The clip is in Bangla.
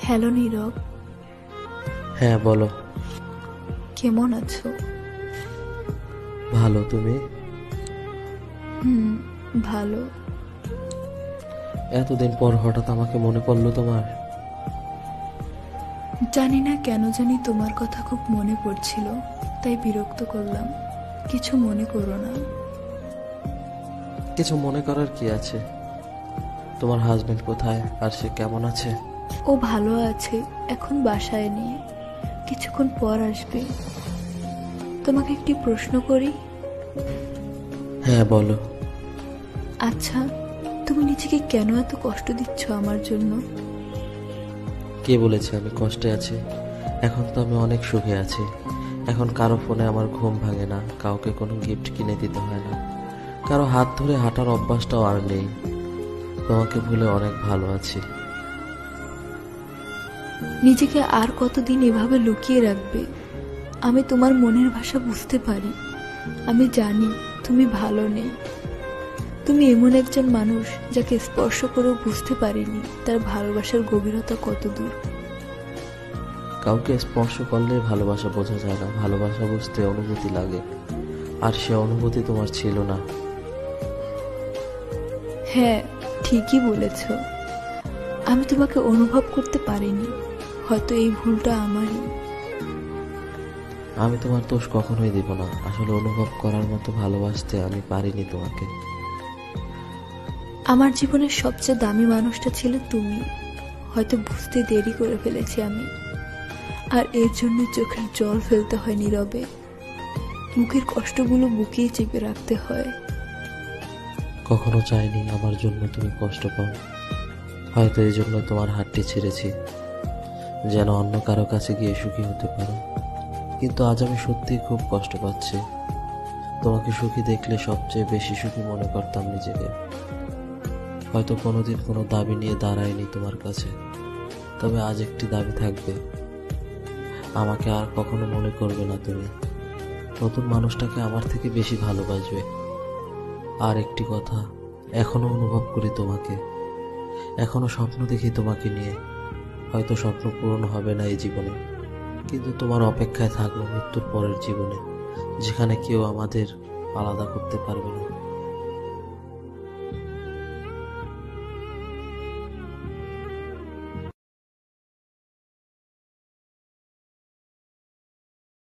হ্যালো নীরব। হ্যাঁ বলো। কেমন আছো? ভালো, তুমি? হুম, ভালো। এতদিন পর হঠাৎ আমাকে মনে পড়লো তোমার? জানি না কেন জানি তোমার কথা খুব মনে পড়ছিল, তাই বিরক্ত করলাম। কিছু মনে করো না। কিছু মনে করার কি আছে? তোমার হাজবেন্ড কোথায় আর সে কেমন আছে? ও ভালো আছে, এখন বাসায় নেই, কিছুক্ষণ পর আসবে। তোমাকে একটি প্রশ্ন করি। হ্যাঁ বলো। আচ্ছা, তুমি নিজেকে কেন এত কষ্ট দিচ্ছ আমার জন্য? কে বলেছে আমি কষ্টে আছি? এখন তো আমি অনেক সুখে আছি। এখন কারো ফোনে আমার ঘুম ভাঙে না, কাউকে কোনো গিফট কিনে দিতে হয় না, কারো হাত ধরে হাঁটার অভ্যাসটাও আর নেই। তোমাকে ভুলে অনেক ভালো আছি। নিজেকে আর কতদিন এভাবে লুকিয়ে রাখবে? আমি তোমার মনের ভাষা বুঝতে পারি। আমি জানি তুমি ভালো নেই। তুমি এমন একজন মানুষ যাকে স্পর্শ করেও বুঝতে পারিনি তার ভালোবাসার গভীরতা কত দূর। কাউকে স্পর্শ করলে ভালোবাসা বোঝা যায় না, ভালোবাসা বুঝতে অনুভূতি লাগে, আর সে অনুভূতি তোমার ছিল না। হ্যাঁ, ঠিকই বলেছ। আমি তোমাকে অনুভব করতে পারিনি, হয়তো এই ভুলটা আমারই। আমি তোমার দোষ কখনোই দিব না, আসলে অনুভব করার মতো ভালোবাসতে আমি পারিনি তোমাকে। আমার জীবনের সবচেয়ে দামি মানুষটা ছিল তুমি। হয়তো বুঝতে দেরি করে ফেলেছি আমি, আর এর জন্য চোখের জল ফেলতে হয় নীরবে। মুখের কষ্টগুলো বুকেই চেপে রাখতে হয়। কখনো চাইনি আমার জন্য তুমি কষ্ট পাও। হয়তো এই জন্য তোমার হাতটি ছেড়েছি, যেন অন্য কারো কাছে গিয়ে সুখী হতে পারো। কিন্তু আজ আমি সত্যিই খুব কষ্ট পাচ্ছি। তোমাকে সুখী দেখলে সবচেয়ে বেশি সুখী মনে করতাম নিজেকে। হয়তো কোনোদিন কোনো দাবি নিয়ে দাঁড়ায়নি তোমার কাছে, তবে আজ একটি দাবি থাকবে। আমাকে আর কখনো মনে করবে না তুমি, নতুন মানুষটাকে আমার থেকে বেশি ভালোবাসবে। আর একটি কথা, এখনো অনুভব করি তোমাকে, এখনো স্বপ্ন দেখি তোমাকে নিয়ে। হয়তো স্বপ্ন পূরণ হবে না এই জীবনে, কিন্তু তোমার অপেক্ষায় থাকবো মৃত্যুর পরের জীবনে, যেখানে কেউ আমাদের আলাদা করতে পারবে না।